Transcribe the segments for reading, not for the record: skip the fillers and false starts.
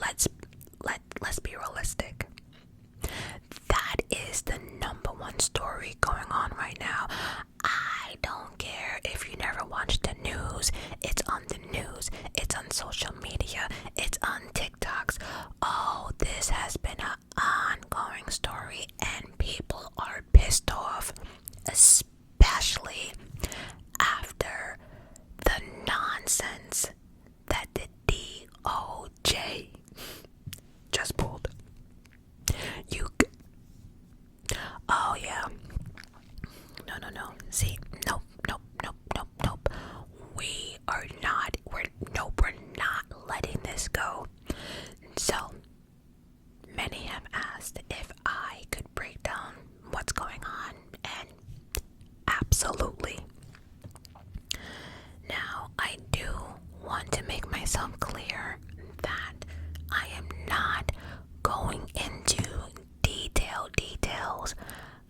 let's be realistic. That is the number one story going on right now. I don't care if you never watched the news. It's on the news. It's on social media. It's on TikToks. Oh, this has been an ongoing story, and people are pissed off, especially after the nonsense that the DOJ just pulled. Oh yeah. No. See, nope. We're not letting this go. So, many have asked if I could break down what's going on, and absolutely. Now, I do want to make myself clear that I am not going into details,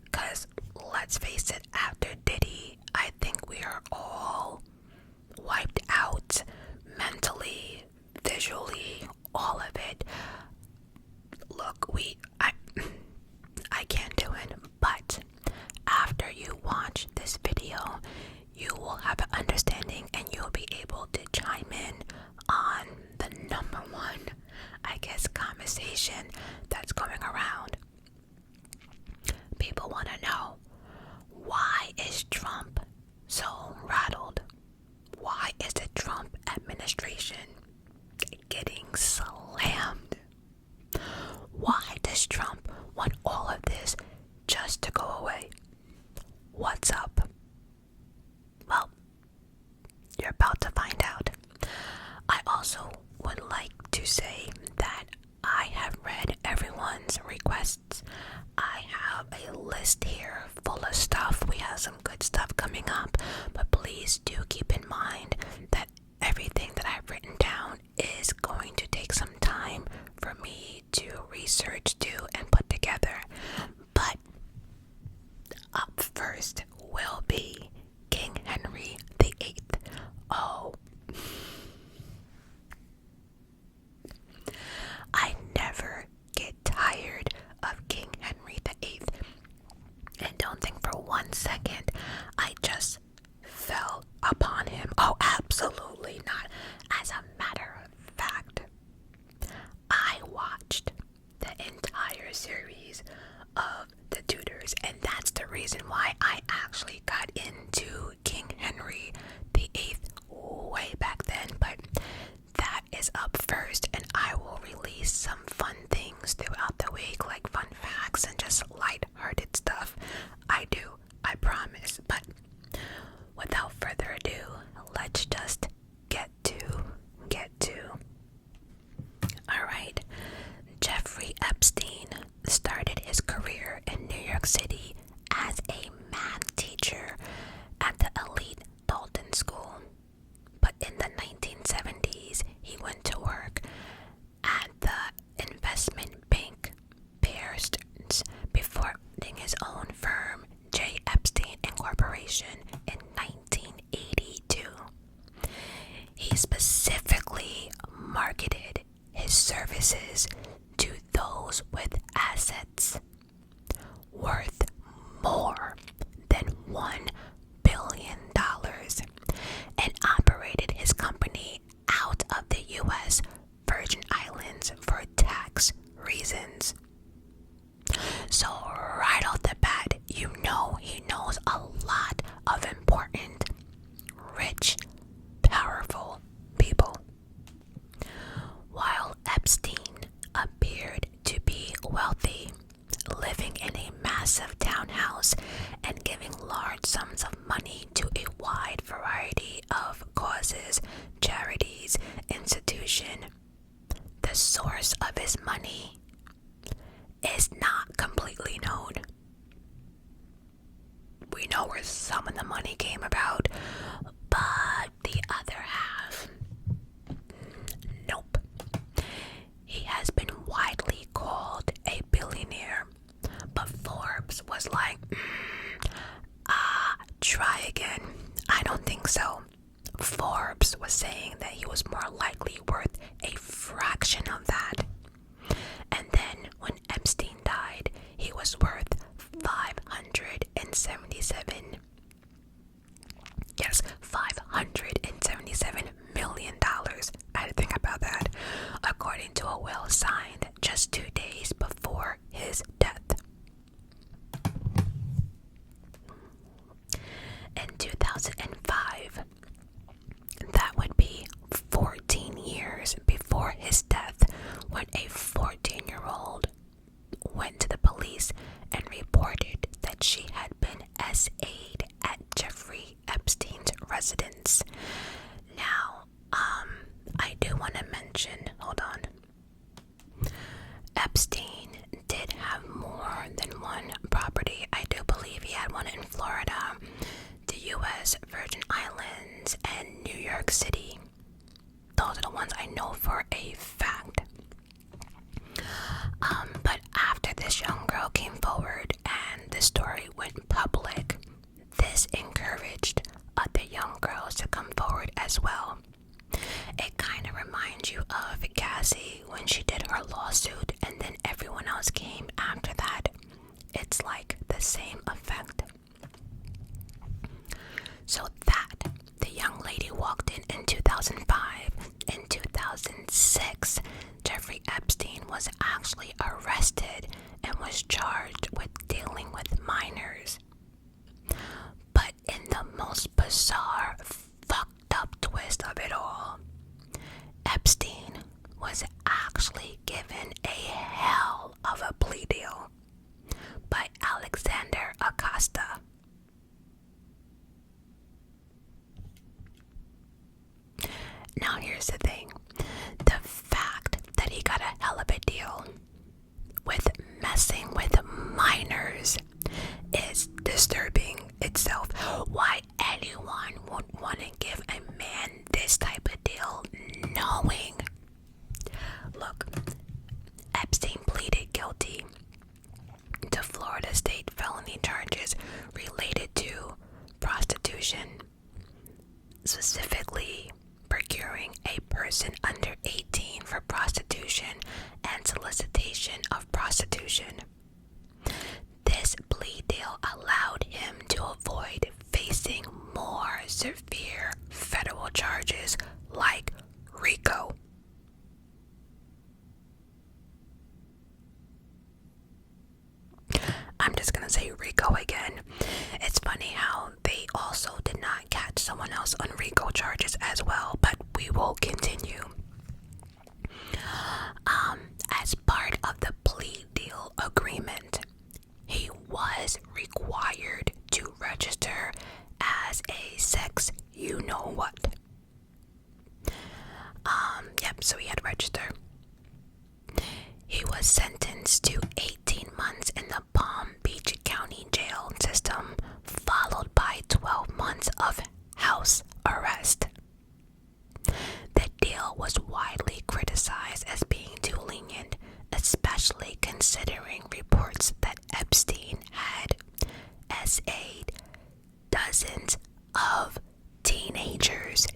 because let's face it, after Diddy, I think we are all wiped out mentally, visually, all of it. Look, I can't do it, but after you watch this video, you will have an understanding and you'll be able to chime in on the number one, I guess, conversation that's going around. People want to know, why is Trump so rattled? Why is the Trump administration getting slammed? Why does Trump want all of this just to go away? What's up? Well, you're about to find out. I also would like to say that I have read everyone's requests. I have a list here full of stuff. We have some good stuff coming up, but please do keep in mind that everything that I've written down is going to take some time for me to research, do, and put together. But up first will be King Henry VIII. Oh, I never get tired of King Henry VIII. And don't think for 1 second I just fell upon him. Oh, absolutely not. As a matter of fact, I watched the entire series of The Tudors, and that's the reason why I actually got into King Henry VIII way back then. But that is up first, and I will release some fun things throughout the week, like fun facts and just light-hearted stuff. I promise. But without further ado, let's just get to. Alright, Jeffrey Epstein started his career in New York City as a math teacher at the elite Dalton School. But in the 1970s, he went to work at the investment bank Bear Stearns before opening his own firm, J. Epstein Incorporation, in 1982. He specifically marketed his services to those with assets worth more than $1 billion and operated his company out of the U.S. Virgin Islands for tax reasons. So right off the bat, you know he knows a lot of important, rich, powerful people. While Epstein appeared to be wealthy, living in a massive townhouse and giving large sums of money to a wide variety of causes, charities, institutions, the source of his money is not completely known. We know where some of the money came about, but the other half, nope. He has been widely called a billionaire, but Forbes was like, try again. I don't think so. Forbes was saying that he was more likely worth a fraction of that. according to a will signed just 2 days before his death. In 2005, that would be 14 years before his death, when a 14-year-old went to the police and reported that she had been SA'd at Jeffrey Epstein's residence. Now, I do want to mention, hold on. Epstein did have more than one property. I do believe he had one in Florida, the U.S. Virgin Islands, and New York City. Those are the ones I know for a fact. But after this young girl came forward and the story went public, this encouraged other young girls to come forward as well. It kind of reminds you of Cassie when she did her lawsuit and then everyone else came after that. It's like the same effect. So that the young lady walked in 2005. In 2006, Jeffrey Epstein was actually arrested and was charged with dealing with minors. But in the most bizarre, fucked up twist of it all, Epstein was actually given a hell of a plea deal by Alexander Acosta. Now here's the thing. The fact that he got a hell of a deal with messing with minors is disturbing itself. Why anyone would want to give a man this type of deal knowing. Look, Epstein pleaded guilty to Florida state felony charges related to prostitution, specifically procuring a person under 18 for prostitution and solicitation of prostitution. This plea deal allowed him to avoid facing more severe federal charges like RICO. I'm just gonna say RICO again. It's funny how they also did not catch someone else on RICO charges as well, but we will continue. As part of the plea deal agreement, he was required to register as a sex you-know-what. So he had to register. He was sentenced to 18 months in the Palm Beach County jail system, followed by 12 months of house arrest. The deal was widely criticized as being too lenient, especially considering reports that Epstein had SA'd dozens of teenagers,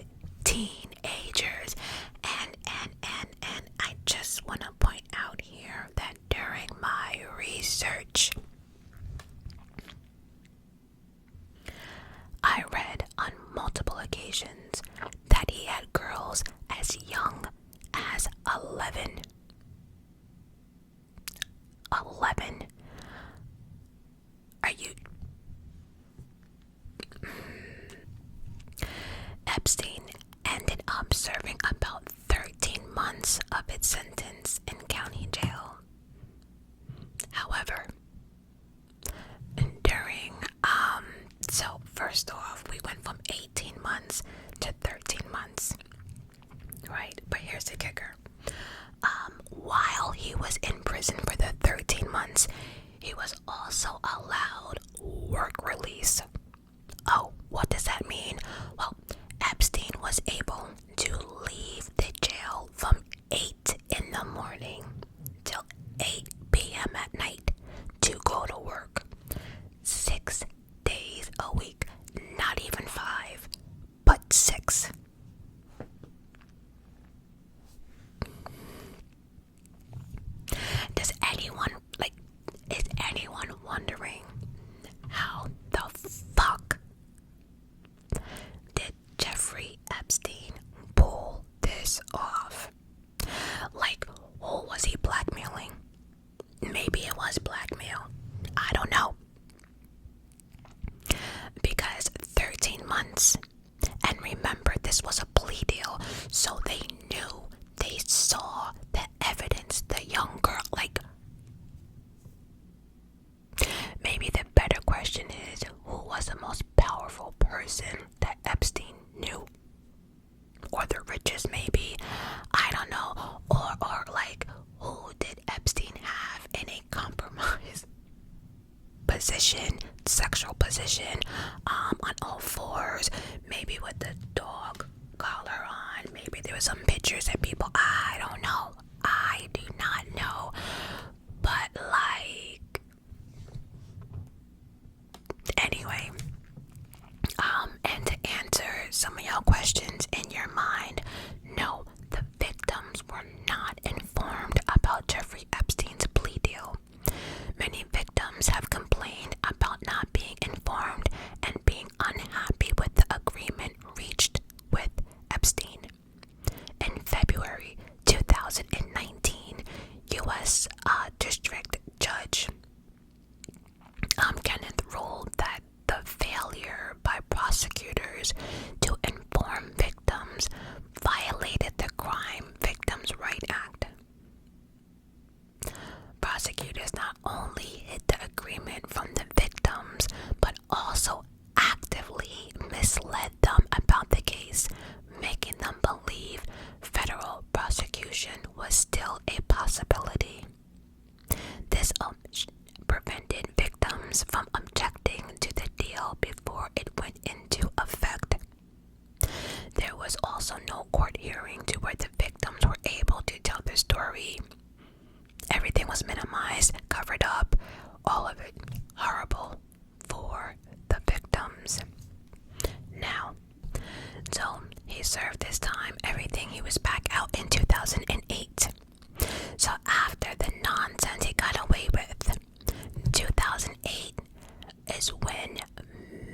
and I just want to point out here that during my research, I read on multiple occasions that he had girls as young as 11. Are you... Epstein ended up serving about 13 months of its sentence in county jail. However, so first off, we went from 18 months to 13 months, right? But here's the kicker. While he was in prison for the 13 months, he was also allowed work release. Oh, what does that mean? Well, Epstein was able to leave the jail from 8 in Was he blackmailing? Maybe it was blackmail. I don't know. Because 13 months, and remember, this was a plea deal, so they knew, they saw the evidence, the young girl, like, maybe the better question is, who was the most powerful person that Epstein knew? Or the richest, maybe, I don't know, or like, who did Epstein have in a compromise position, sexual position, on all fours, maybe with the dog collar on, maybe there was some pictures that people, I don't know, I do not know, but like, anyway, and to answer some of y'all questions in your mind, no, the victims were not informed about Jeffrey Epstein's plea deal. Many victims have complained about not being informed and being unhappy with the agreement reached with Epstein. In February 2019, U.S. District Judge Kenneth ruled that the failure by prosecutors to inform victims violated the Crime Victims' Rights Act. Prosecutors not only hid the agreement from the victims, but also actively misled them about the case, making them believe federal prosecution was still a possibility. This prevented victims from objecting to the deal before it went into effect. There was also no court hearing to where the victims were able to tell their story. Everything was minimized, covered up, all of it horrible for the victims. Now, so he served his time, everything. He was back out in 2008. So after the nonsense he got away with, 2008 is when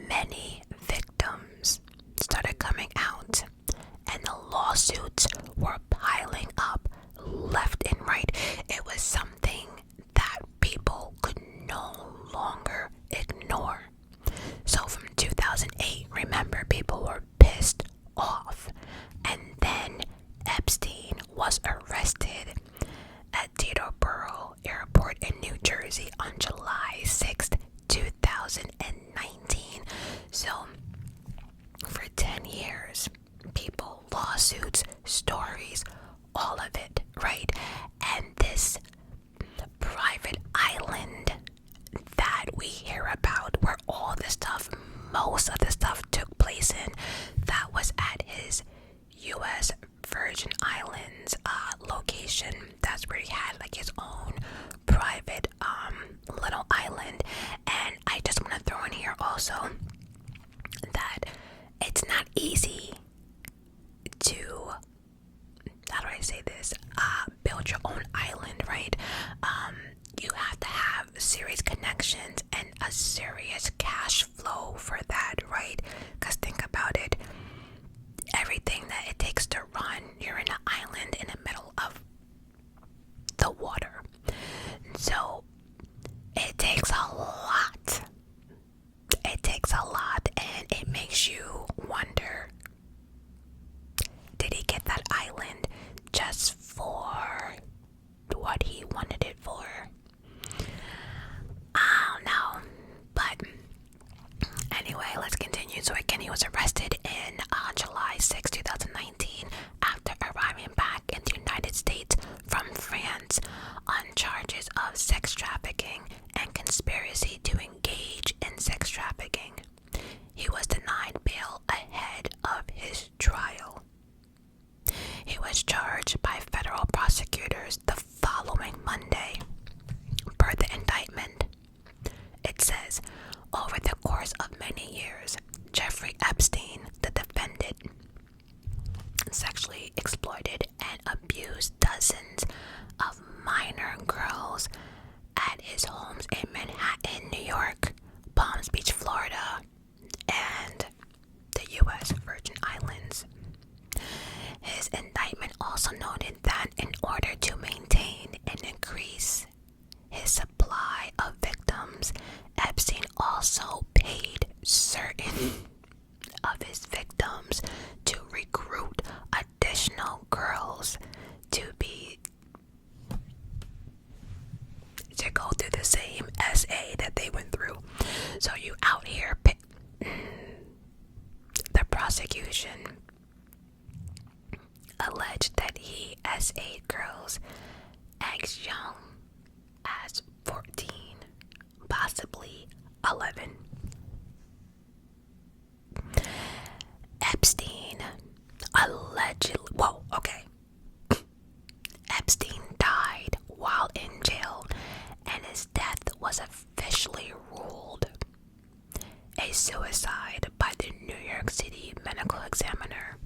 many victims started coming out, and the lawsuits were piling up left and right. It was something that people could no longer ignore. So from 2008, remember, people were pissed off, and then Epstein was arrested at Teterboro Airport in New Jersey on July 6th, 2019. So for 10 years, people, lawsuits, stories, all of it, right? And this private island that we hear about, where all the stuff, most of the stuff took place in, that was at his U.S. Virgin Islands location. That's where he had like his own private little island. And I just want to throw in here also that it's not easy to, how do I say this, build your own island, right? You have to have serious connections and a serious cash flow for that, right? Because think about it, everything that it takes to run, you're in an island in the middle of the water. So it takes a lot. It takes a lot, and it makes you wonder, did he get that island just for what he wanted it for? I don't know. But anyway, let's continue. So again, he was arrested in July 6, 2019 after arriving back in the United States from France on charges of sex trafficking and conspiracy to engage in sex trafficking. He was denied bail ahead of his trial. He was charged by federal prosecutors the following Monday. Per the indictment, it says, over the course of many years, Jeffrey Epstein, the defendant, sexually exploited and abused dozens of minor girls at his homes in Manhattan, New York, Palm Beach, Florida, and the U.S. Virgin Islands. His indictment also to go through the same SA that they went through. So you out here, the prosecution alleged that he SA'd girls as young as 14, possibly 11. Epstein allegedly, Epstein died while in jail, and his death was officially ruled a suicide by the New York City medical examiner.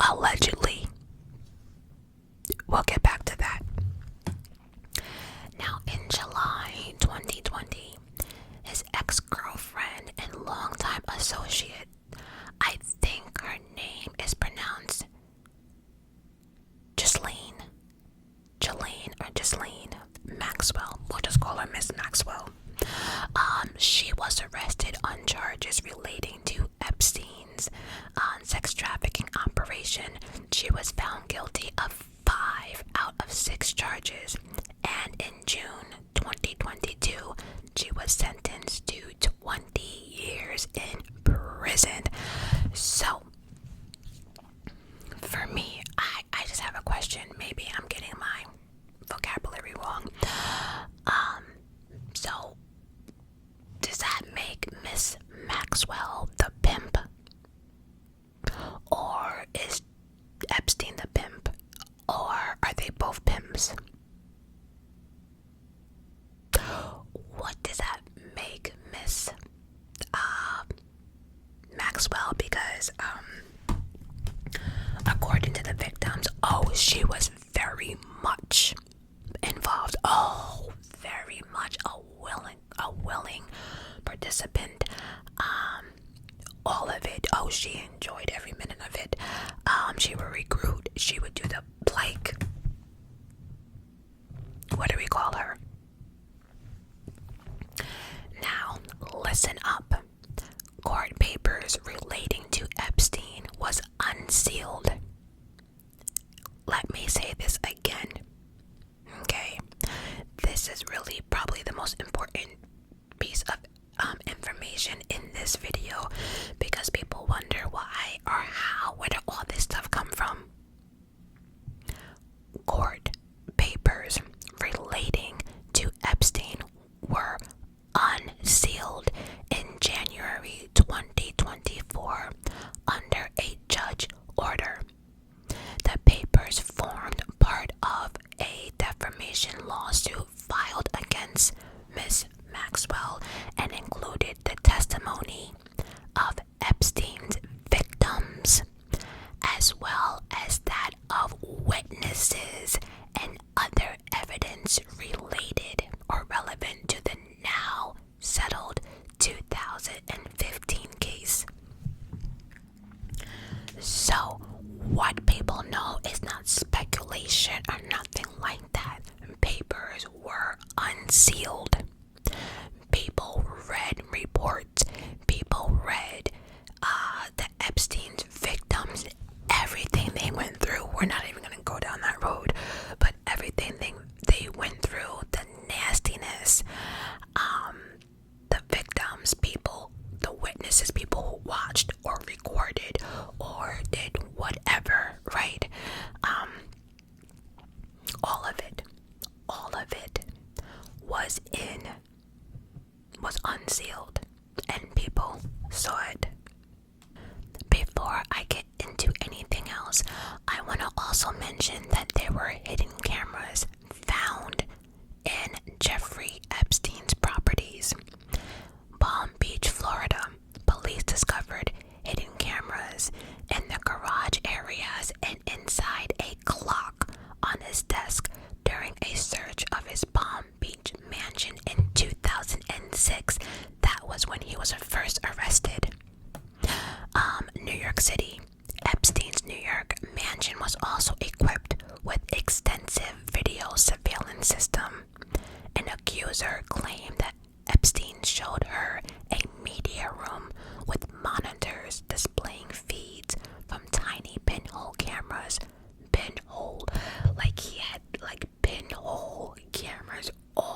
Allegedly. We'll get back to that. Now, in July 2020, his ex-girlfriend and longtime associate, I think her name is pronounced Ghislaine Maxwell. We'll just call her Miss Maxwell. She was arrested on charges relating to Epstein's sex trafficking operation. She was found guilty of 5 out of 6 charges, and in June 2022, she was sentenced to 20 years in prison. So, for me, I just have a question. Maybe I'm getting my vocabulary wrong. So, does that make Miss Maxwell the pimp? Or is Epstein the pimp? Or are they both pimps? What does that make Miss Maxwell? Because according to the victims, she was very much involved. Very much a willing participant. All of it. She enjoyed every minute of it. She would recruit. She would do the what do we call her? Now, listen up. Court papers relating to Epstein was unsealed. Let me say this again. Okay? This is really probably the most important piece of information in this video, because people wonder why or how, where did all this stuff come from? Court papers relating to Epstein were unsealed in January 2024 under a judge order. The papers formed part of a defamation lawsuit filed against Miss Maxwell and included the testimony of Epstein's victims, as well as that of witnesses and other evidence related or relevant to the now settled 2015 case. So, what people know is not speculation or nothing like that. Papers were unsealed. People read reports. People read the Epstein's victims, everything they went through. We're not even going to go down that road, but everything they went through, the nastiness, the victims, people, the witnesses, people who watched or recorded or did whatever, right? All of it was unsealed, and people saw it. Before I get into anything else, I want to also mention that there were hidden cameras found in Jeffrey Epstein's properties. Palm Beach, Florida, police discovered hidden cameras in the garage areas and inside a clock on his desk during a search of his Palm Beach mansion in 2006. That was when he was first arrested. New York City. Epstein's New York mansion was also equipped with extensive video surveillance system. An accuser claimed that Epstein showed her a media room with monitors displaying feeds from tiny pinhole cameras. Pinhole, like he had pinhole cameras all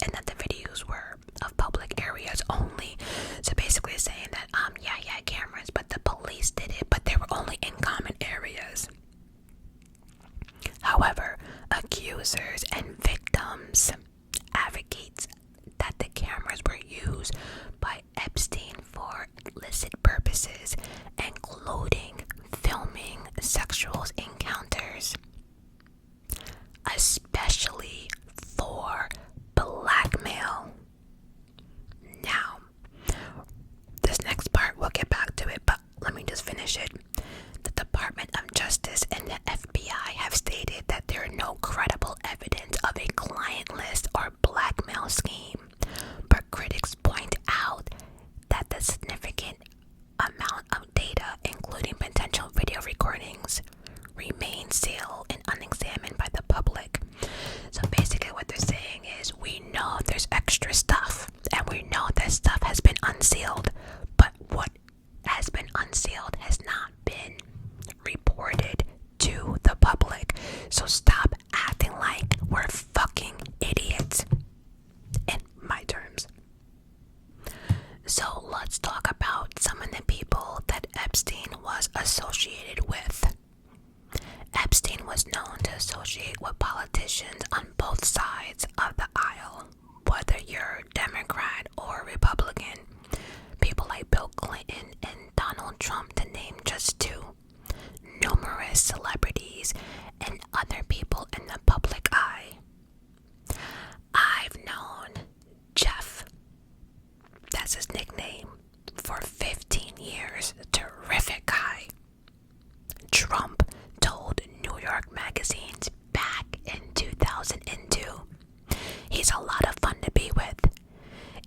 and that the videos were of public areas only. So basically saying that yeah, he had cameras, but the police did it, but they were only in common areas. However, accusers and victims advocates that the cameras were used by Epstein for illicit purposes, including filming sexual encounters, especially for blackmail. Now, this next part, we'll get back to it, but let me just finish it. The Department of Justice and the FBI have stated that there are no credible evidence of a client list or blackmail scheme, but critics point out that the significant amount of data, including potential video recordings, remain sealed and unexamined by the public. So basically what they're saying is, we know there's extra stuff, and we know that stuff has been unsealed, but what has been unsealed has not been reported to the public. So stop acting like we're fucking idiots, in my terms. So let's talk about some of the people that Epstein was associated with. Epstein was known to associate with politicians on both sides of the aisle, whether you're Democrat or Republican. People like Bill Clinton and Donald Trump, to name just two. Numerous celebrities and other people in the public eye. I've known Jeff, that's his nickname, for 15 years. Terrific guy. Trump told New York magazines back in 2002 he's a lot of fun to be with.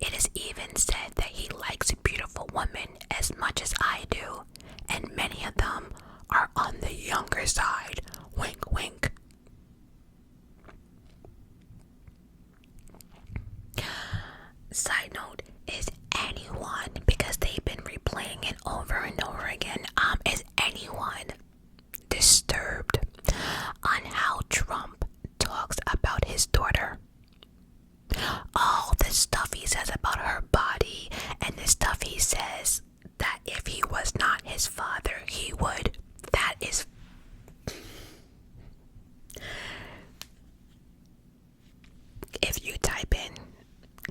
It is even said that he likes beautiful women as much as I do, and many of them are on the younger side. Wink, wink. Side note, is anyone, because they've been replaying it over and over again, is anyone disturbed on how Trump talks about his daughter? All the stuff he says about her body, and the stuff he says that if he was not his father, he would. That is... If you type in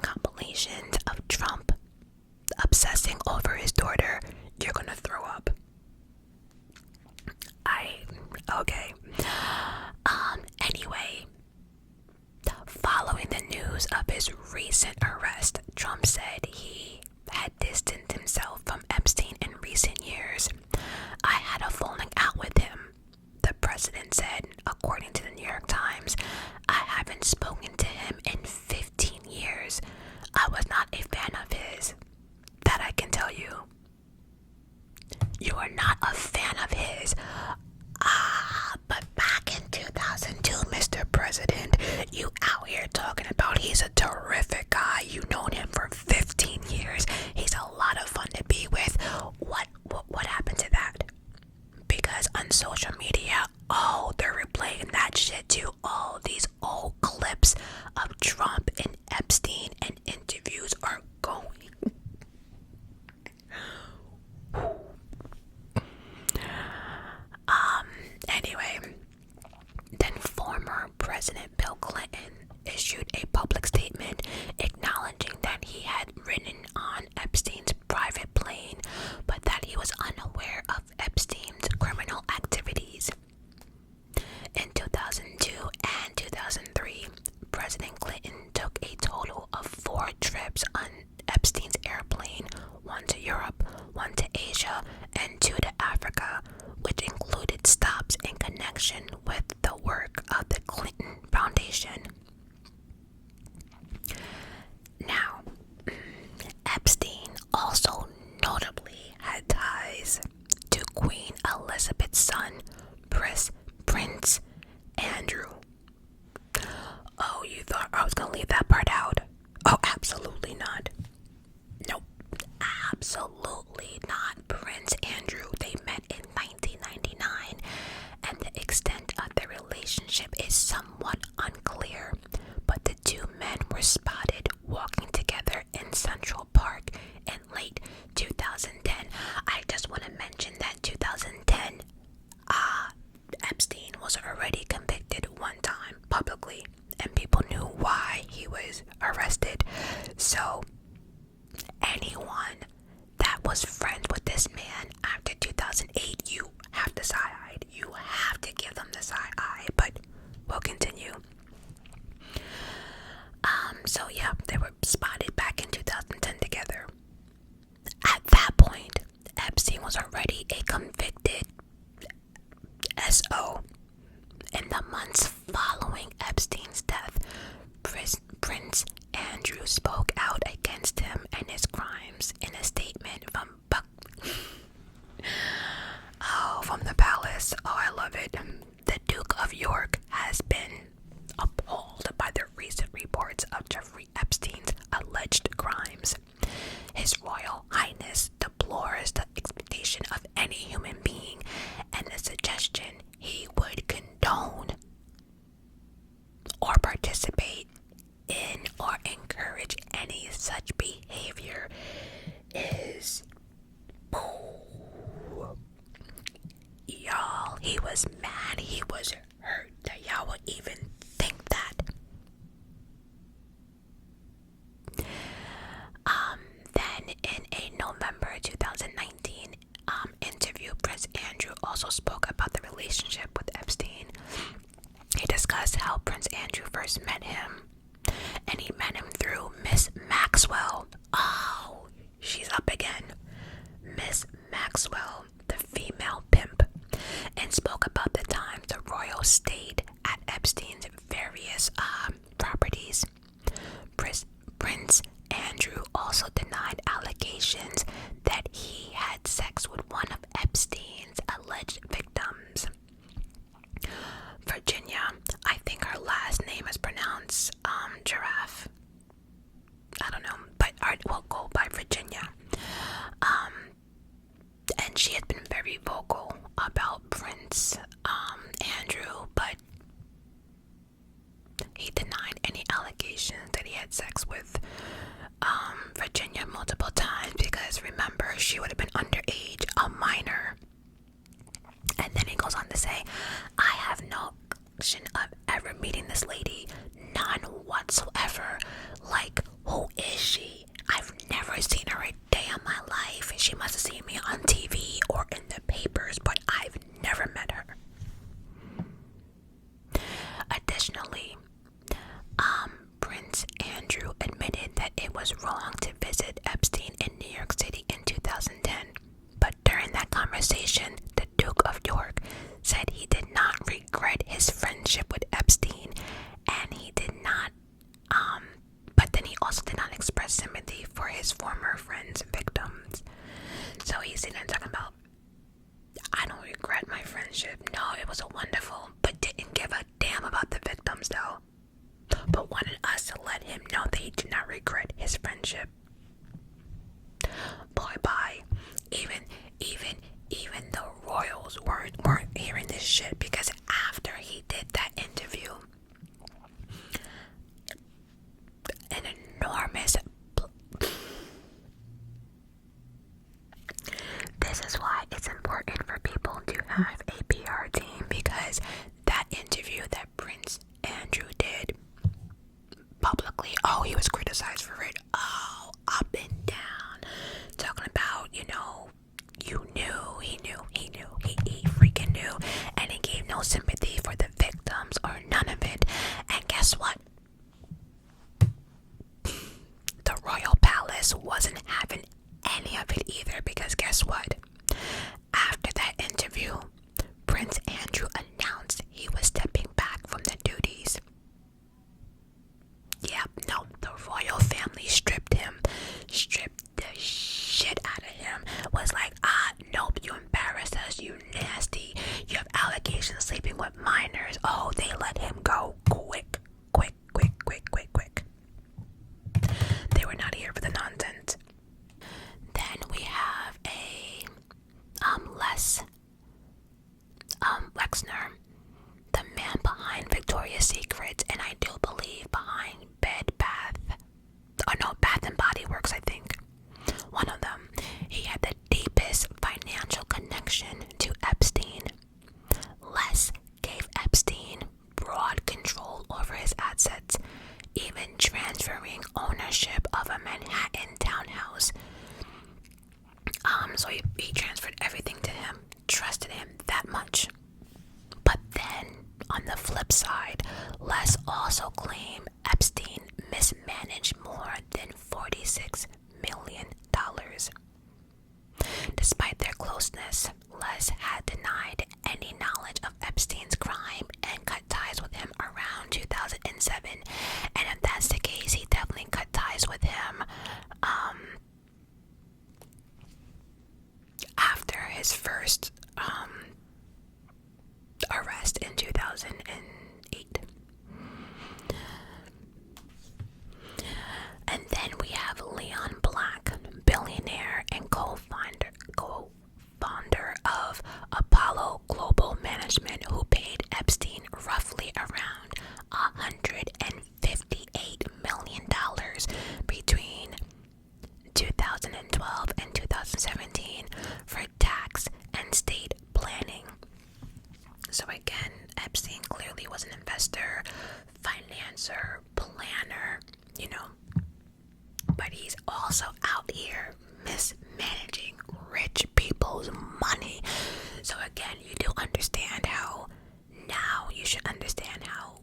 compilations of Trump obsessing over his daughter, you're gonna throw up. Okay. Anyway, following the news of his recent arrest, Trump said he had distanced himself from Epstein in recent years. I had a falling out with him, the president said, according to the New York Times. I haven't spoken to him in 15 years. I was not a fan of his. That I can tell you. You are not a fan of his. But back in 2002, Mr. President, you out here talking about he's a terrific guy. You've known him for 15 years. He's a lot of fun to be with. What happened to that? Because on social media, they're replaying that shit too. All these old clips of Trump and Epstein and interviews are going. Anyway, then former President Bill Clinton issued a public statement acknowledging that he had ridden on Epstein's private plane, but that he was unaware of Epstein's criminal activities. In 2002 and 2003, President Clinton took a total of 4 trips on Epstein's airplane, 1 to Europe, 1 to Asia, and 2 to Africa, which included stops in connection with the work of the Clinton Foundation. Now, Epstein also notably had ties to Queen Elizabeth's son, Prince Andrew. Oh, you thought I was gonna leave that part out? Oh, absolutely not. Nope, absolutely not. Prince Andrew, they met in 1999, and the extent of their relationship is somewhat unclear. So anyone that was friends with this man after 2008, you have the side eye. You have to give them the side eye. But we'll continue. So yeah, they were spotted back in 2010 together. At that point, Epstein was already a convicted SO. In the months following Epstein's death, Prince Andrew spoke out against him and his crimes in a statement from from the palace. Oh, I love it. The Duke of York has been appalled by the recent reports of Jeffrey Epstein's alleged crimes. His Royal Highness deplores the expectation of any human being and the suggestion he would condone or participate in or encourage any such behavior is... Y'all, he was mad, he was hurt that y'all would even think that. Then in a November 2019 interview, Prince Andrew also spoke about the relationship with Epstein. He discussed how Prince Andrew first met him, and he met him through Miss Maxwell. Oh, she's up again. Miss Maxwell, the female pimp, and spoke about the time the royal stayed at Epstein's various properties. Prince Andrew also denied allegations that he had sex with one of Epstein's alleged victims. Virginia, I think her last name is pronounced giraffe. I don't know, but we'll go by Virginia. And she had been very vocal about Prince Andrew, but he denied any allegations that he had sex with Virginia multiple times, because remember, she would have been underage, a minor. And then he goes on to say, I have no recollection of ever meeting this lady, none whatsoever. Like, who is she? I've never seen her a day in my life. She must have seen me on TV or in the papers, but I've never met her. Additionally, Prince Andrew admitted that it was wrong to visit Epstein in New York City in 2010. But during that conversation, the Duke of York said he did not regret his friendship with Epstein, and he did not, but then he also did not express sympathy for his former friends' victims. So he's sitting there talking about, I don't regret my friendship. No, it was wonderful, but didn't give a damn about the victims though. But wanted us to let him know that he did not regret his friendship. Boy, bye. Even the royals weren't hearing this shit, because after he did that interview, an enormous... This is why it's important for people to have a PR team, because that interview that Prince Andrew did publicly, oh, he was criticized for it, oh, up and down, talking about, he freaking knew, and he gave no sympathy for the victims or none of it. And guess what? The royal palace wasn't having any of it either, because guess what? After that interview, Prince Andrew announced he was stepping back from the duties. Yeah, no, the royal family stripped the shit out of him. Was like, nope, you embarrassed us, you nasty. You have allegations sleeping with minors. Oh, they let him go quick. They were not here for the nonsense. also claim Epstein mismanaged more than $46 million. Despite their closeness, Les had denied any knowledge of Epstein's crime and cut ties with him around 2007. And if that's the case, he definitely cut ties with him after his first arrest in 2008. And then we have Leon Black, billionaire and co-founder of Apollo Global Management, who paid Epstein roughly around $158 million between 2012 and 2017 for tax and state planning. So again, Epstein clearly was an investor, financer, planner, but he's also out here mismanaging rich people's money. So again, you do understand how, now you should understand how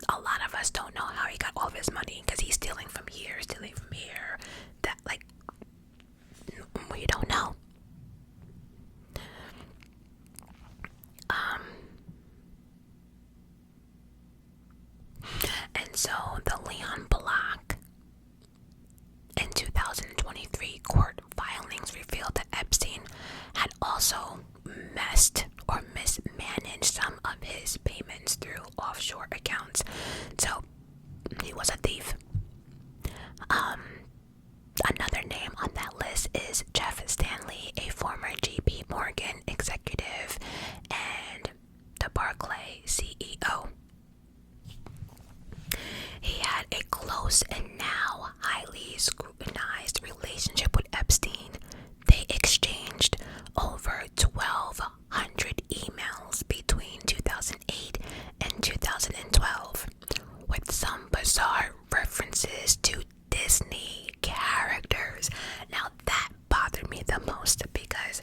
a lot of us don't know how he got all of his money, because he's stealing from here, that, like, we don't know. And so the Leon Black in 2023 court filings revealed that Epstein had also messed or mismanaged some of his payments through offshore accounts. So he was a thief. Another name on that list is Jeff Stanley, a former JP Morgan executive and the Barclay CEO. He had a close and now highly scrutinized relationship with Epstein. They exchanged over 1,200 emails between 2008 and 2012, with some bizarre references to Disney characters. Now that bothered me the most, because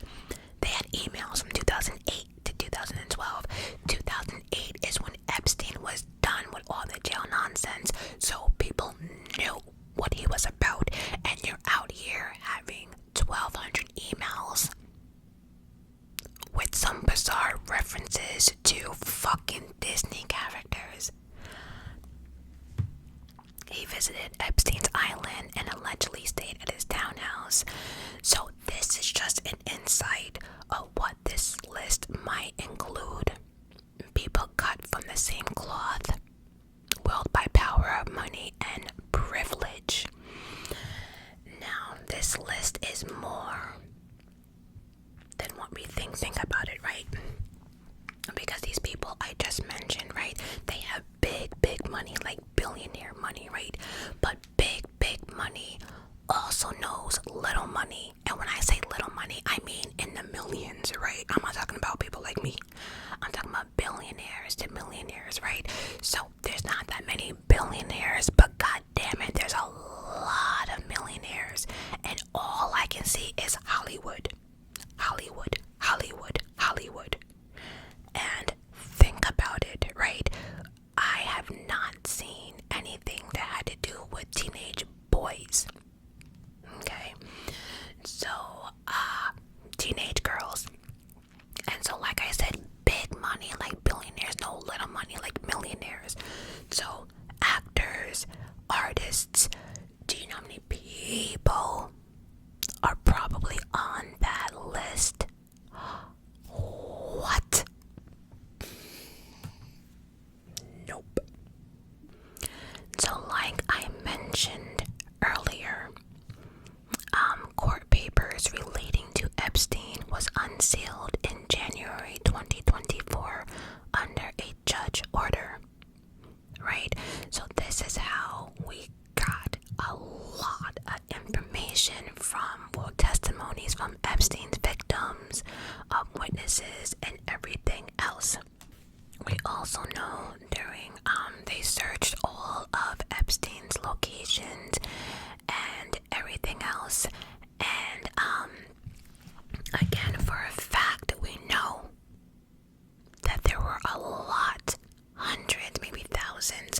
they had emails from 2008 to 2012. 2008 is when Epstein was done with all the jail nonsense, so people knew what he was about. And you're out here having 1,200 emails with some bizarre references to fucking Disney characters. He visited Epstein's island and allegedly stayed at his townhouse. So this is just an insight of what this list might include. People cut from the same cloth, willed by power, money, and privilege. Now, this list is more than what we think about it, right? Because these people I just mentioned, right, they have big money, like billionaire money, right? But big money also knows little money. And when I say little money, I mean in the millions, right? I'm not talking about people like me. I'm talking about billionaires to millionaires, right? So there's not that many billionaires, but god damn it, there's a lot of millionaires. And all I can see is Hollywood. And think about it, right? I have not seen anything that had to do with teenage boys. Okay? So, teenage girls. And so, like I said, big money like billionaires, no little money like millionaires. So, actors, artists, do you know how many people are probably on that list? What? Nope. So like I mentioned earlier, court papers relating to Epstein was unsealed in January 2024 under a judge order, right? So this is how we got a lot of information from, well, testimonies from Epstein's victims, witnesses, and everything else. We also know during, they searched all of Epstein's locations and everything else. And, again, for a fact, we know that there were a lot, hundreds, maybe thousands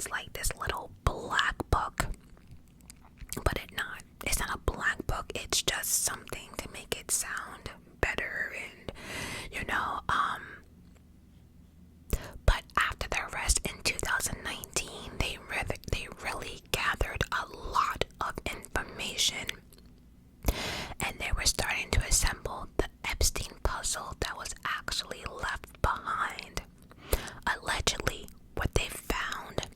it's like this little black book, but it's not a black book, it's just something to make it sound better. And but after the arrest in 2019, they really gathered a lot of information, and they were starting to assemble the Epstein puzzle that was actually left behind. Allegedly, what they found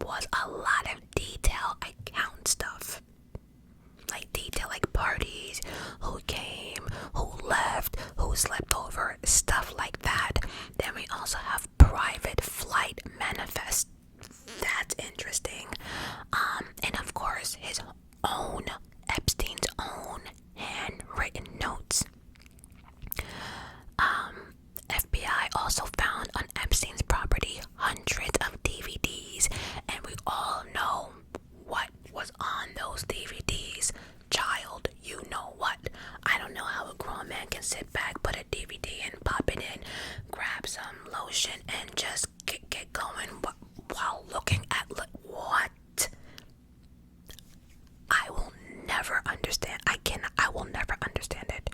was a lot of detailed account stuff. Like detail, like parties, who came, who left, who slept over, stuff like that. Then we also have private flight manifest. That's interesting. And of course, Epstein's own handwritten notes. FBI also found on Epstein's property hundreds of DVDs, and we all know what was on those DVDs. Child, you know what. I don't know how a grown man can sit back, put a DVD and pop it in, grab some lotion, and just get going while looking at what? I will never understand. I will never understand it.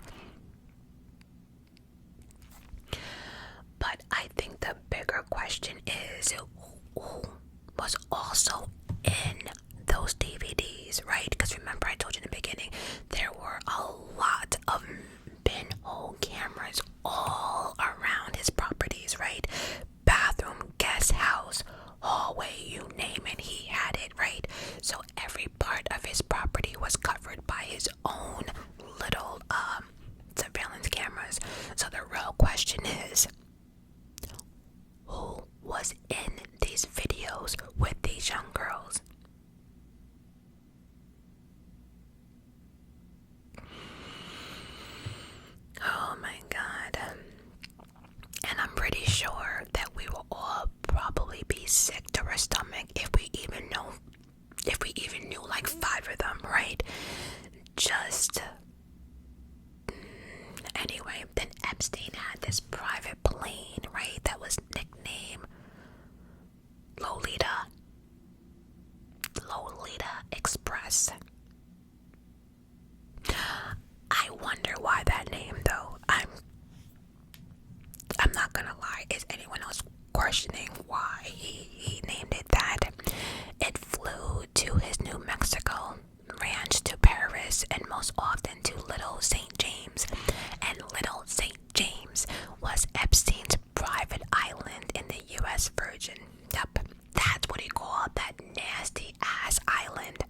But I think the bigger question is who was also in those DVDs, right? Because remember I told you in the beginning, there were a lot of pinhole cameras all around his properties, right? Bathroom, guest house, hallway, you name it, he had it, right? So every part of his property was covered by his own little surveillance cameras. So the real question is, who was in these videos with these young girls? Oh my God. And I'm pretty sure that we will all probably be sick to our stomach if we even knew like 5 of them, right? Anyway, then Epstein had this private plane, right, that was nicknamed Lolita Express. I wonder why that name, though. I'm not gonna lie. Is anyone else questioning why he named it that? It flew to his New Mexico ranch, to Paris, and most often to Little St. James. And Little St. James was Epstein's private island in the U.S. Virgin. Yep, that's what he called that nasty ass island.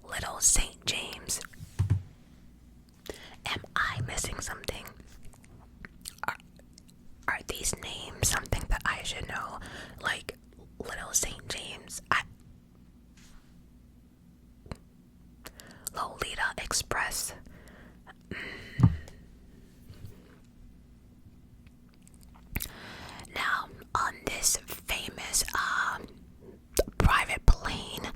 Little St. James. Am I missing something? Are these names something that I should know? Like Little St. James, Lolita Express. Now, on this famous private plane,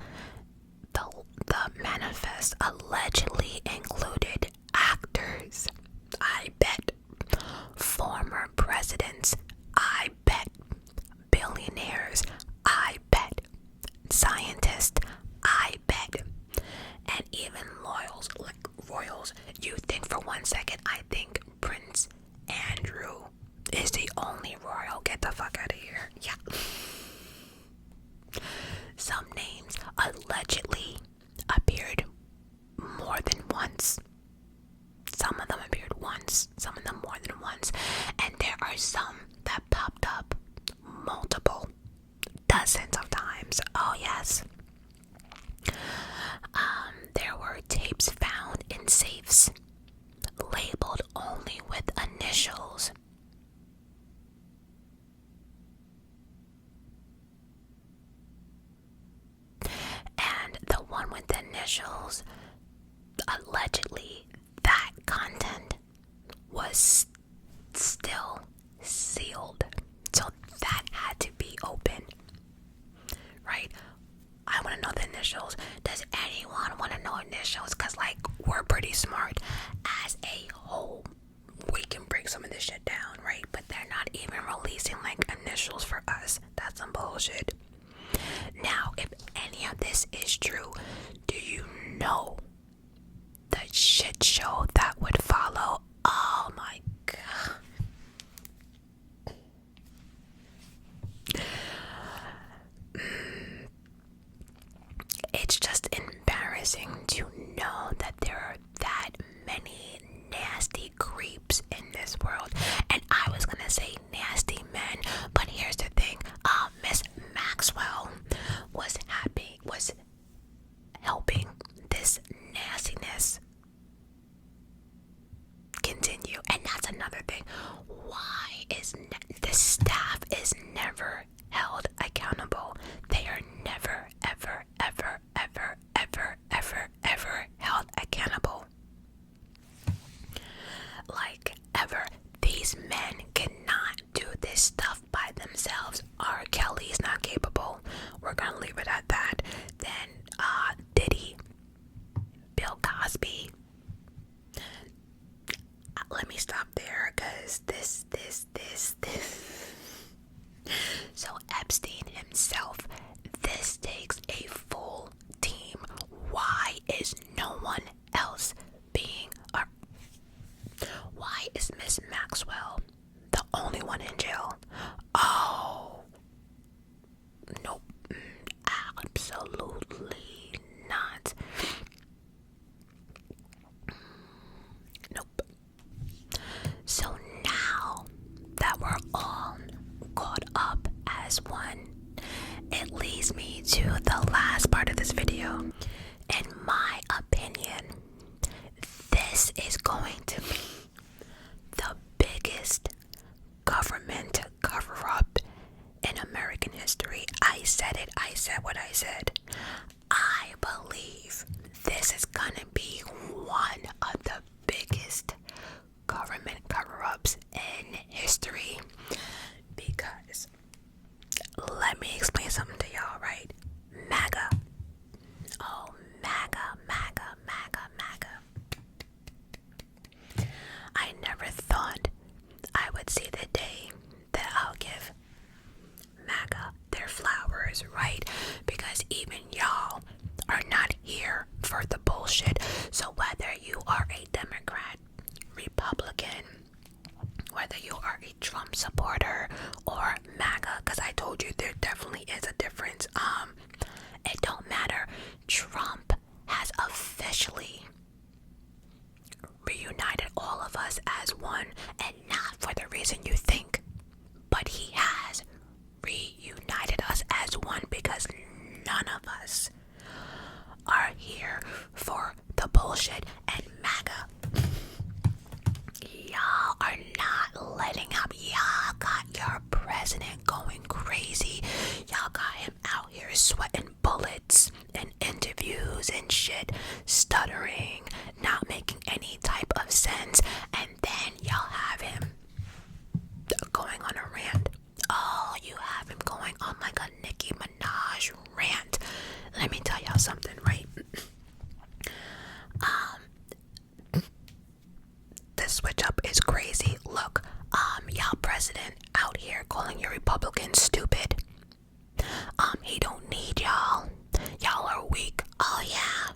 the manifest allegedly included actors. I bet. Former presidents. I bet. Billionaires. I bet. Scientists. I bet. And even royals. You think for 1 second I think Prince Andrew is the only royal? Get the fuck out of here. Yeah. Some names allegedly appeared more than once. Some of them appeared once, some of them more than once, and there are some that popped up multiple, dozens of times. Oh yes. There were tapes found in safes labeled only with initials. And the one with the initials, allegedly, that content was still sealed. So that had to be open. Right? I want to know the initials. Does anyone want to know initials? Because, like, we're pretty smart. As a whole, we can break some of this shit down, right? But they're not even releasing, like, initials for us. That's some bullshit. this is true, do you know the shit show that would follow? Oh my god. It's just embarrassing to know that there are that many nasty creeps in this world. And I was gonna say nasty men, but here's the thing. Miss Maxwell was helping this nastiness continue. And that's another thing. Why is the staff is never held accountable? They are never, ever, ever, ever, ever, ever, ever held accountable. Like, ever. These men cannot do this stuff by themselves. R. Kelly's not capable. We're gonna leave it at that. Then, Diddy, Bill Cosby. Let me stop there, because this. So Epstein himself, this takes a full team. Why is no one else why is Miss Maxwell the only one in jail? Oh, nope, absolutely not. Nope. So now that we're all caught up as one, it leads me to the last part of this video. In my opinion, this is going to be the biggest government cover-up in American history. I said it. I said what I said. I believe this is gonna be one of the biggest government cover-ups in history, because let me explain something to y'all, right? MAGA. Oh, MAGA, MAGA, MAGA, MAGA. I never thought I would see the day that I'll give MAGA their flowers, right? Because even y'all are not here for the bullshit. So whether you are a Democrat, Republican, whether you are a Trump supporter or MAGA, because I told you there definitely is a difference. It don't matter. Trump has officially reunited all of us as one, and not for the reason you think, but he has reunited us as one, because none of us are here for the bullshit. And MAGA, y'all are not letting up. Y'all got your president going crazy. Y'all got him out here sweating bullets in interviews and shit, stuttering, not making any type of sense. And then y'all have him going on a rant. Oh, you have him going on like a Nicki Minaj rant. Let me tell y'all something, right? The switch up is crazy. Look, y'all president out here calling your Republicans stupid. He don't need y'all. Y'all are weak. Oh yeah.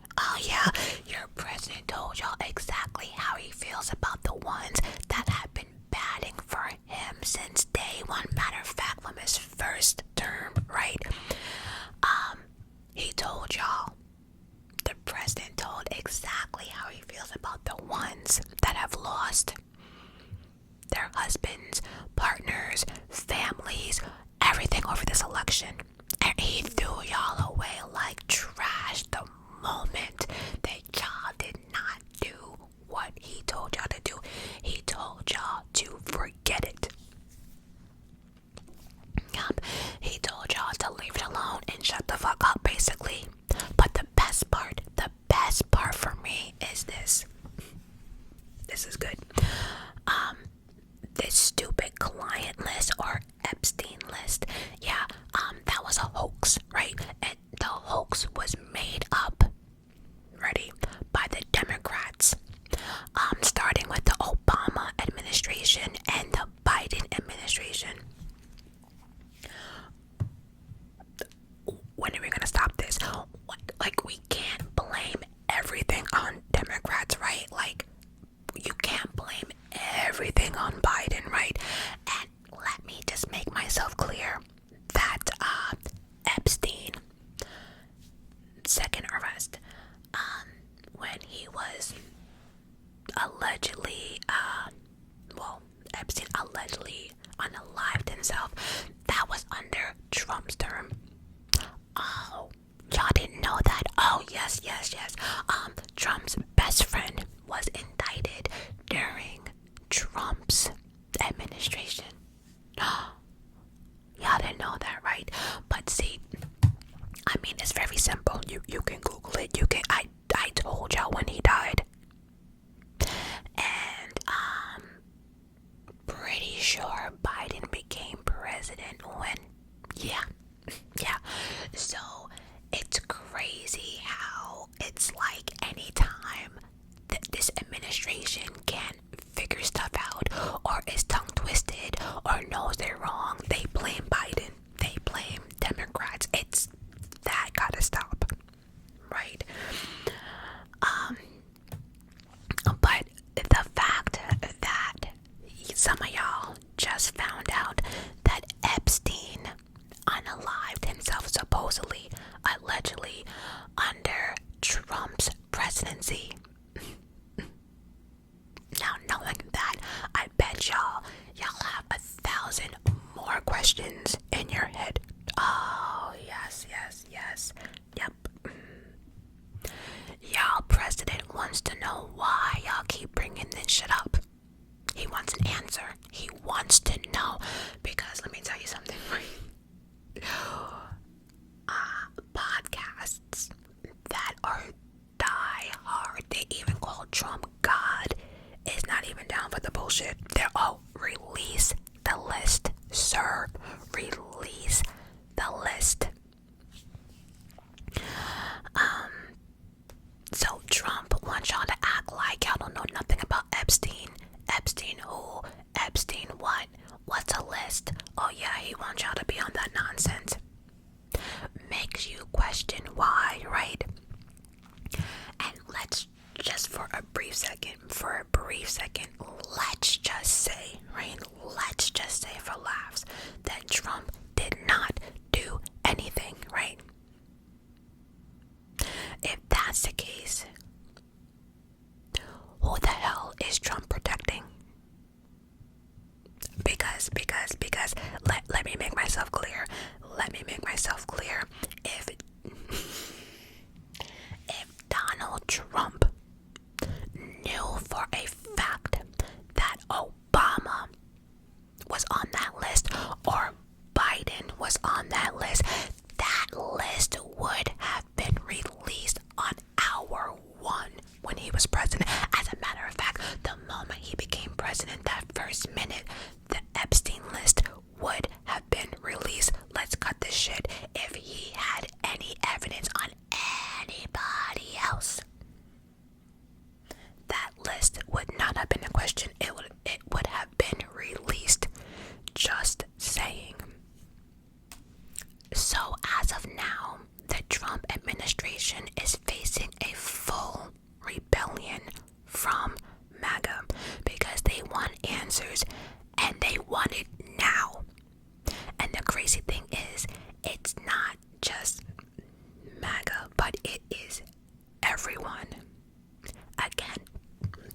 Your president told y'all exactly how he feels about the ones that have been batting for him since day one. Matter of fact, from his first term, right? He told y'all. The president told exactly how he feels about the ones that have lost their husbands, partners, families, everything over this election. And he threw y'all away like trash the moment that y'all did not do what he told y'all to do. He told y'all to forget it. Yup. He told y'all to leave it alone and shut the fuck up, basically. But the best part for me is this. This is good. This stupid client list or Epstein list. Yeah, that was a hoax, right? And the hoax was made up, ready, by the Democrats. Starting with the Obama administration and the Biden administration. When are we gonna stop this? administration. Y'all didn't know that, right? But see, I mean, it's very simple. You can Google it. You can. I told y'all when he died, and pretty sure Biden became president when. Yeah. So it's crazy how it's like anytime that this administration can figure stuff out, or is tongue twisted, or knows they're wrong, they blame Biden, they blame Democrats. It's that gotta stop, right? But the fact that some of y'all just found out that Epstein unalived himself, supposedly, allegedly, under Trump's presidency. Now, knowing that, I bet y'all have 1,000 more questions in your head. Oh, yes. Yep. Y'all president wants to know why y'all keep bringing this shit up. He wants an answer. He wants to know. Because let me tell you something. Podcasts that are die hard, they even call Trump God, is not even down for the bullshit. They're all release the list, sir. Release the list. So Trump wants y'all to act like y'all don't know nothing about Epstein. Epstein who? Epstein what? What's a list? Oh yeah, he wants y'all to be on that nonsense. Makes you question why, right? And let's just for a brief second, let's just say, right? Let's just say for laughs that Trump did not do anything, right? If that's the case, who the hell is Trump protecting? Because let me make myself clear. If Donald Trump knew for a fact that Obama was on that list, or Biden was on that list would have been released on hour one when he was president. As a matter of fact, the moment he became president, that first minute, the Epstein list would have been released. Let's cut this shit. If he had any evidence on anybody else, that list would not have been a question. It would have been released. Just saying. So as of now, the Trump administration is facing a full rebellion from MAGA because they want answers and they want it now. And the crazy thing is, it's not just MAGA, but it is everyone. Again,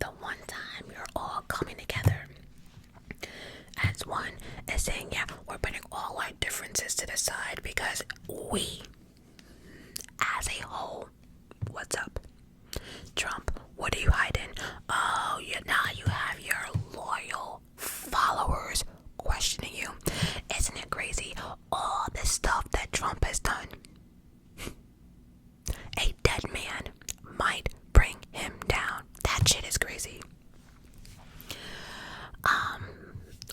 the one time you're all coming together as one is saying, yeah, we're putting all our differences to the side because we, as a whole, what's up? Trump, what are you hiding? Oh, now you have your loyal followers questioning you. Isn't it crazy? All the stuff that Trump has done. A dead man might bring him down. That shit is crazy.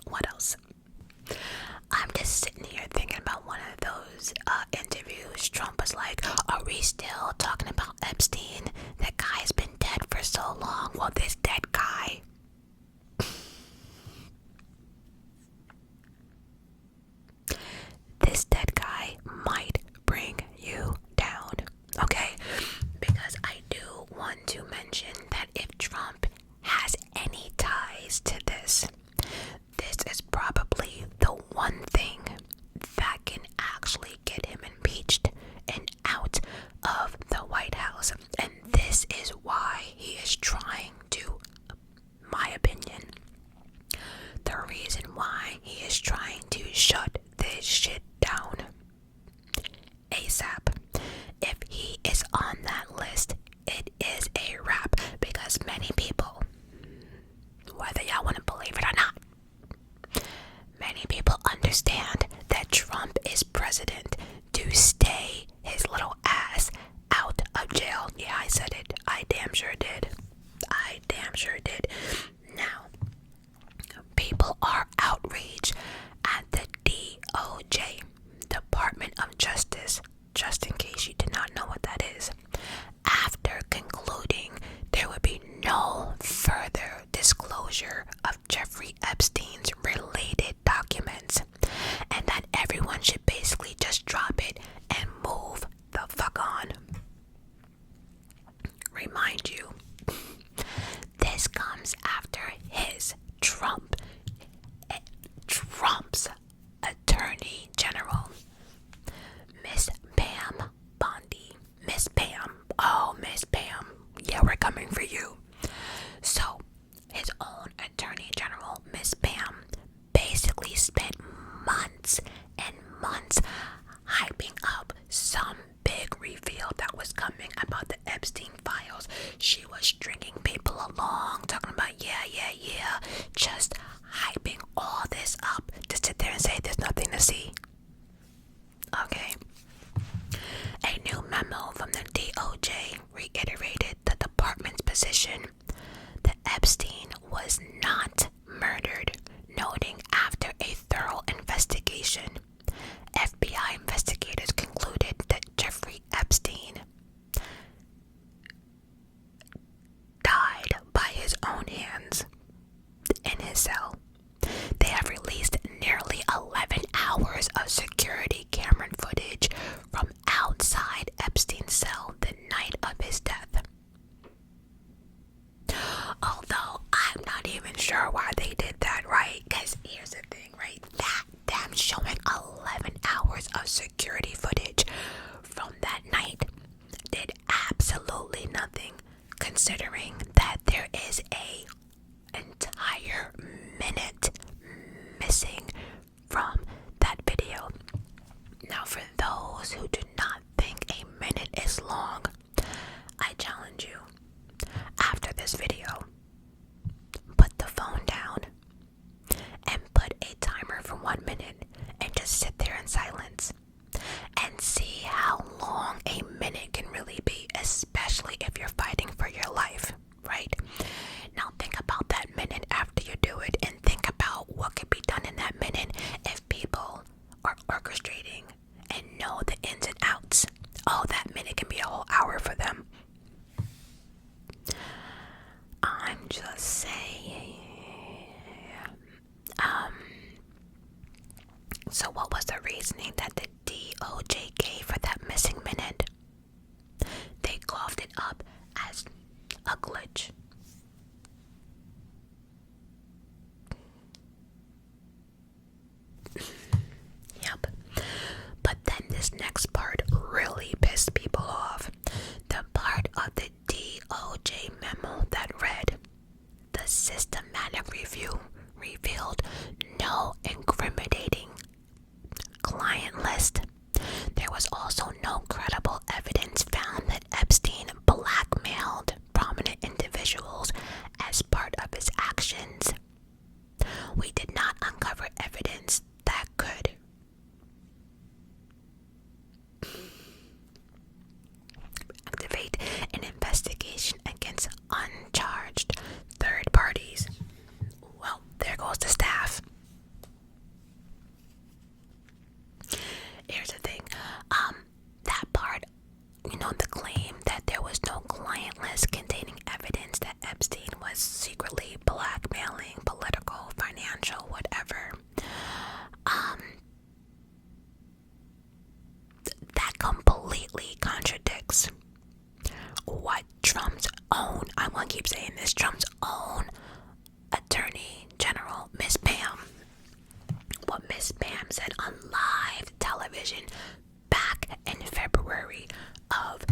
What else? I'm just sitting here thinking about one of those interviews. Trump was like, are we still talking about Epstein? That guy's been dead for so long. Well, this dead guy, might bring you down, okay? Because I do want to mention that if Trump has any ties to this is probably the one thing that can actually get him impeached and out of the White House. And She was stringing people along, talking about yeah, just hyping all this up to sit there and say there's nothing to see. Okay. A new memo from the DOJ reiterated the department's position that Epstein was not murdered, noting after a thorough investigation, FBI investigators concluded that Jeffrey Epstein died by his own hands in his cell. They have released nearly 11 hours of security camera footage from outside Epstein's cell the night of his death. Although I'm not even sure why they did that, right? Because here's the thing, right? Them showing 11 hours of security footage from that night did absolutely nothing, considering that there is a entire minute missing from that video. Now, for those who do not think a minute is long, I challenge you, after this video, put the phone down and put a timer for 1 minute and just sit there in silence and see how long a minute can really be, especially if you're fighting for your life, right? Now think about that minute after you do it, and think about what could be done in that minute if people are orchestrating and know the ins and outs. Oh, that minute can be a whole hour for them. I'm just saying. So what was the reasoning that the DOJ gave for that missing minute? They coughed it up as a glitch. Yep. But then this next part really pissed people off. The part of the DOJ memo that read, "The systematic review revealed no incriminating client list. There was also no credible evidence found that Epstein blackmailed prominent individuals as part of his actions. We did not uncover evidence that could activate an investigation against uncharged third parties." Well, there goes the staff. Here's the thing, that part, the claim that there was no client list containing evidence that Epstein was secretly blackmailing political, financial, whatever, that completely contradicts what Trump's own, I'm gonna keep saying this, Trump's own Attorney General, Miss Pam, what Miss Pam said on live television back in February of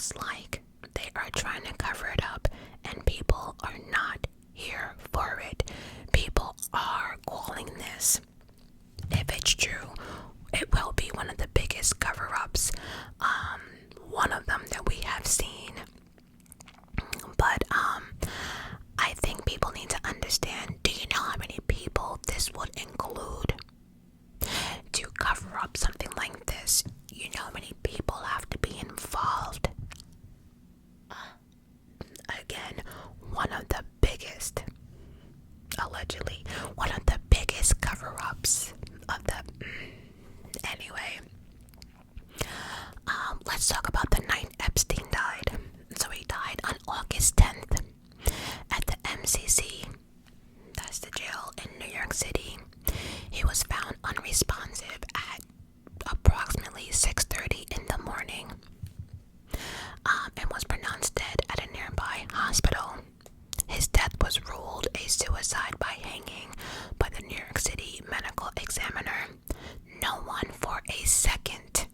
looks like they are trying to cover it up, and people are not here for it. People are calling this, if it's true, it will be one of the biggest cover-ups, one of them that we have seen. But I think people need to understand, do you know how many people this would include? To cover up something like this, you know how many people have to be involved? Again, one of the biggest, allegedly, one of the biggest cover-ups of the... Anyway, let's talk about the night Epstein died. So he died on August 10th at the MCC, that's the jail in New York City. He was found unresponsive at approximately 6:30 in the morning, and was pronounced dead at a nearby hospital. His death was ruled a suicide by hanging by the New York City medical examiner. No one for a second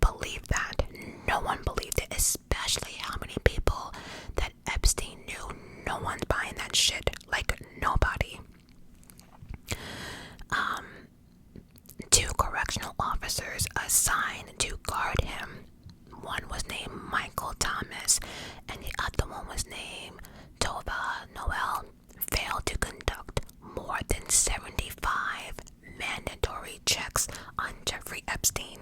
believed that. No one believed it, especially how many people that Epstein knew. No one's buying that shit. Like, nobody. Two correctional officers assigned to guard him. One was named Michael Thomas, and the other one was named Tova Noel, failed to conduct more than 75 mandatory checks on Jeffrey Epstein.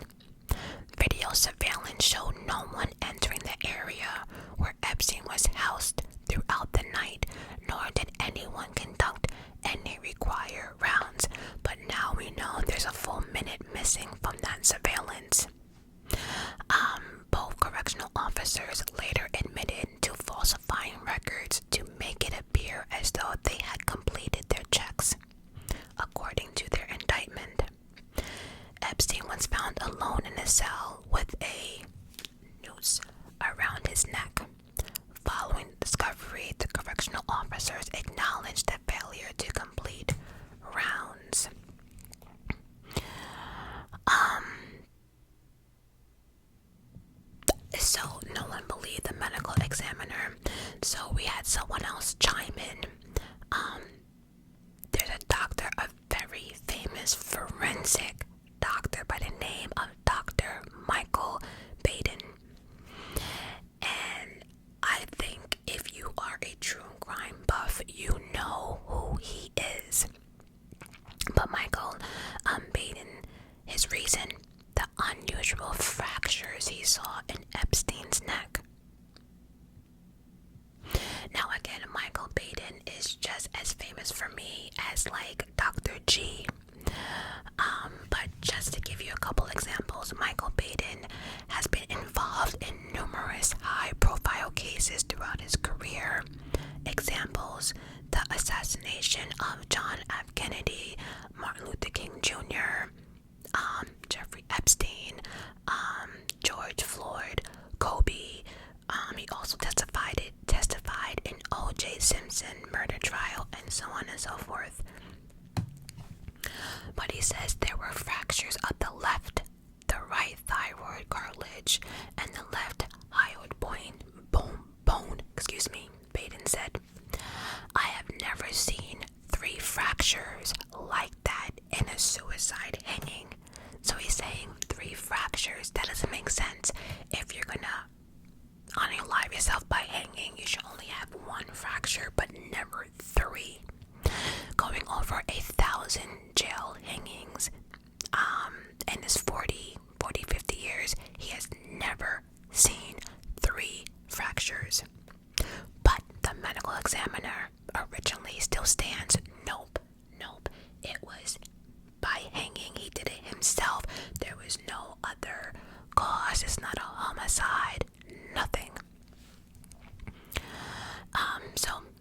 Video surveillance showed no one entering the area where Epstein was housed throughout the night, nor did anyone conduct any required rounds. But now we know there's a full minute missing from that surveillance. Both correctional officers later admitted to falsifying records to make it appear as though they had completed their checks, according to their indictment. Epstein was found alone in a cell with a noose around his neck. Following the discovery, the correctional officers acknowledged the failure to complete rounds. So no one believed the medical examiner. So we had someone else chime in. There's a doctor, a very famous forensic doctor by the name of Dr. Michael Baden. And I think if you are a true crime buff, you know who he is. But Michael Baden, his reason, the unusual fractures he saw in Epstein's neck. Now again, Michael Baden is just as famous for me as like Dr. G. But just to give you a couple examples, Michael Baden has been involved in numerous high-profile cases throughout his career. Examples: the assassination of John F. Kennedy, Martin Luther King Jr., Jeffrey Epstein, George Floyd, Kobe. He also testified in O.J. Simpson murder trial, and so on and so forth. But he says there were fractures of the left, the right thyroid cartilage, and the left hyoid bone. Baden said, "I have never seen 3 fractures like that in a suicide hanging." So he's saying 3 fractures. That doesn't make sense. If you're gonna unalive yourself by hanging, you should only have 1 fracture, but never 3. Going over 1,000 jail hangings in his 50 years, he has never seen 3 fractures. But the medical examiner originally still stands. Nope. It was by hanging. He did it himself. There was no other cause. It's not a homicide. Nothing.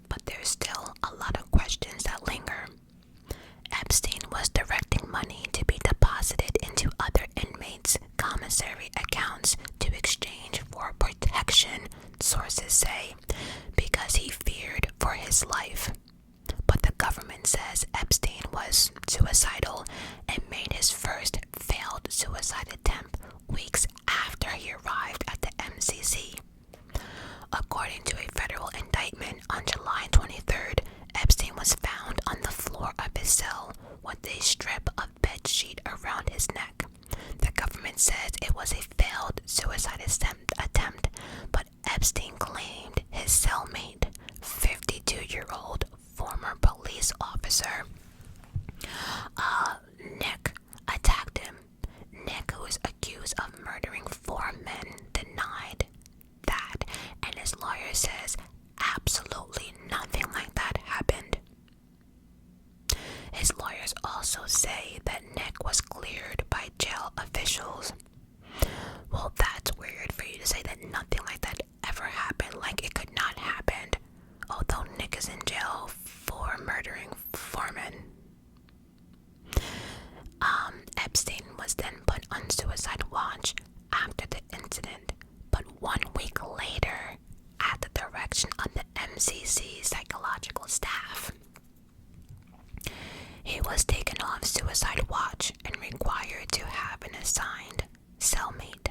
But there's still a lot of questions that linger. Epstein was directing say that Nick was cleared by jail officials. Well, that's weird for you to say that nothing like that ever happened, like it could not happen, although Nick is in jail for murdering Foreman. Epstein was then put on suicide watch after the incident, but 1 week later, at the direction of the MCC psychological staff, he was taken off suicide watch and required to have an assigned cellmate.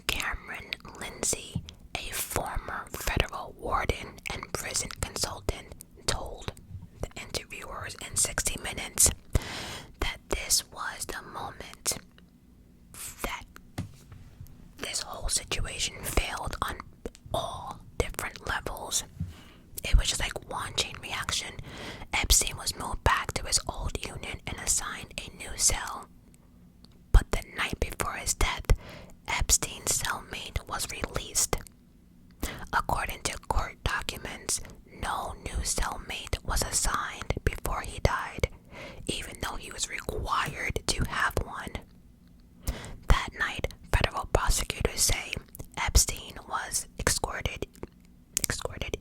Cameron Lindsay, a former federal warden and prison consultant, told the interviewers in 60 Minutes that this was the moment that this whole situation failed on all different levels. It was just like one chain reaction. Epstein was moved back to his old unit and assigned a new cell. But the night before his death, Epstein's cellmate was released. According to court documents, no new cellmate was assigned before he died, even though he was required to have one. That night, federal prosecutors say Epstein was escorted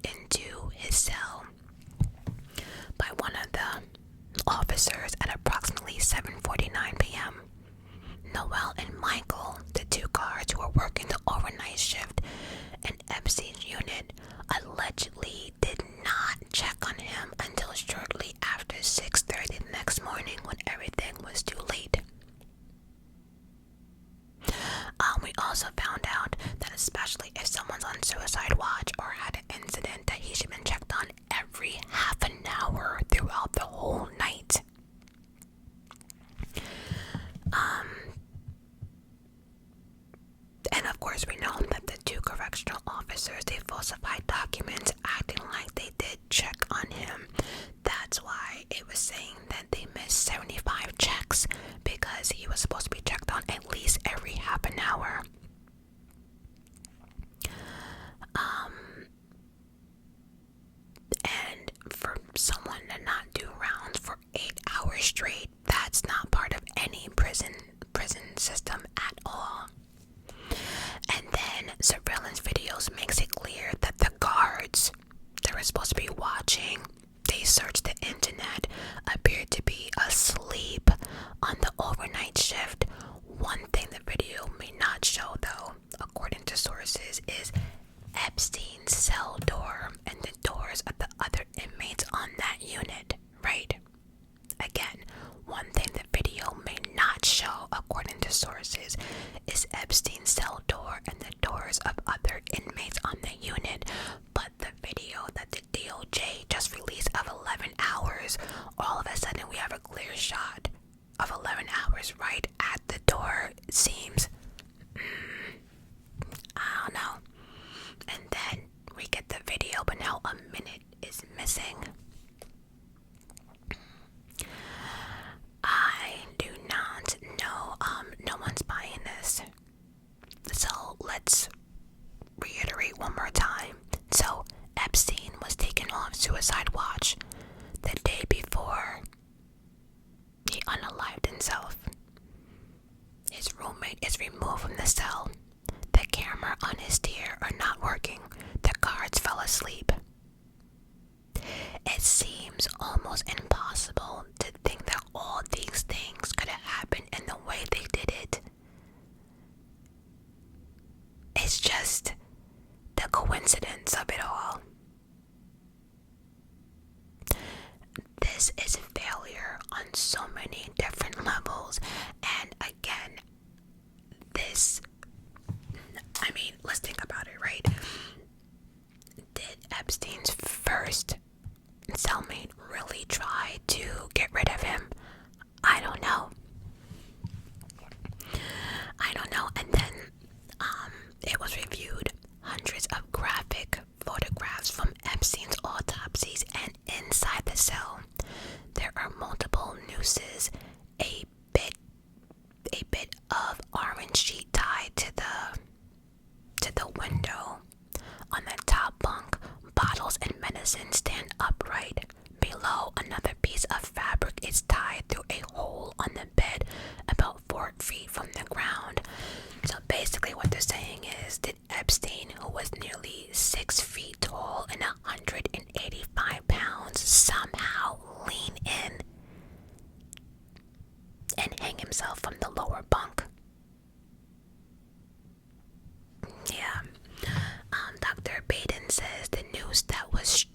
into his cell by one of the officers at approximately 7:49 p.m. Noel and Michael, the two guards who were working the overnight shift in Epstein's unit, allegedly did not check on him until shortly after 6:30 the next morning, when everything was too late. We also found out that especially if someone's on suicide watch or had an incident, that he should have been checked on every half an hour throughout the whole night. And of course we know that the two correctional officers, they falsified documents acting like they did check on him. That's why it was saying that they missed 75 checks, because he was supposed to be checked on at least every half an hour. And for someone to not do rounds for 8 hours straight, that's not part of any prison system at all. And then surveillance videos makes it clear that the guards that were supposed to be watching, they searched the internet, appeared to be asleep on the overnight shift. One thing the video may not show, though, according to sources, is Epstein's cell door and the doors of the other inmates on that unit, right? Again, one thing the video may not show, according to sources, is Epstein's cell door and the doors of other inmates on the unit. But the video that the DOJ just released of 11 hours, all of a sudden we have a clear shot of 11 hours right at the door. It seems, I don't know. And then we get the video, but now a minute is missing. I do not know. No one's buying this. So let's reiterate one more time. So Epstein was taken off suicide watch the day before he unalived himself. His roommate is removed from the cell. The camera on his tier are not working. The guards fell asleep. It seems almost impossible to think that all these things could have happened in the way they did it. It's just the coincidence of it all. This is failure on so many different levels. And again, let's think about it, right? Did Epstein's first cellmate really try to get rid of him? I don't know. And then it was reviewed. Hundreds of graphic photographs from Epstein's autopsies, and inside the cell there are multiple nooses, a bit of orange sheet tied to the window. On the top bunk, bottles and medicine stand upright. Below, another piece of fabric is tied himself from the lower bunk. Yeah. Dr. Baden says the news that was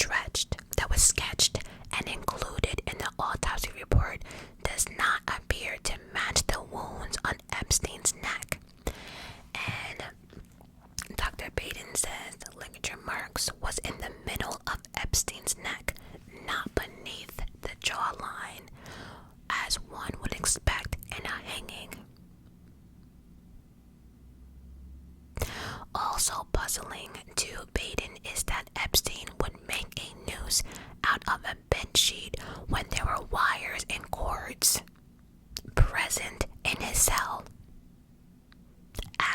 sketched and included in the autopsy report does not appear to match the wounds on Epstein's neck. And Dr. Baden says the ligature marks was in the middle of Epstein's neck, not beneath the jawline, as one would expect in a hanging. Also puzzling to Baden is that Epstein would make a noose out of a bed sheet when there were wires and cords present in his cell,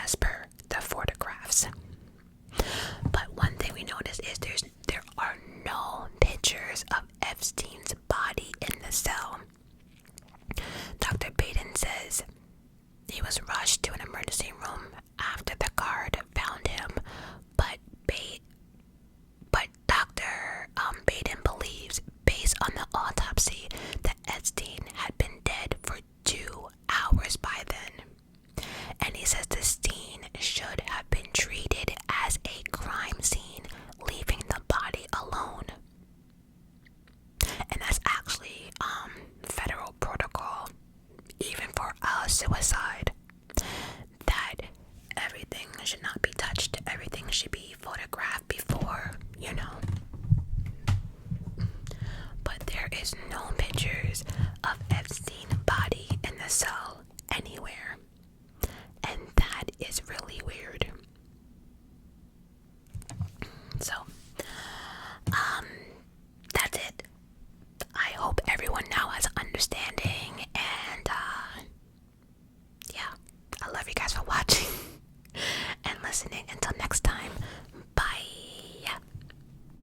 as per the photographs. But one thing we notice is there are no pictures of Epstein's body in the cell. Dr. Baden says he was rushed to an emergency room after the guard found him, but Dr. Baden believes, based on the autopsy, that Epstein had been dead for 2 hours by then. And he says the scene should have been treated as a crime scene, leaving the body alone. And that's actually federal protocol, even for a suicide, that everything should not be touched, everything should be photographed before, But there is no pictures of Epstein's body in the cell anywhere, and that is really weird.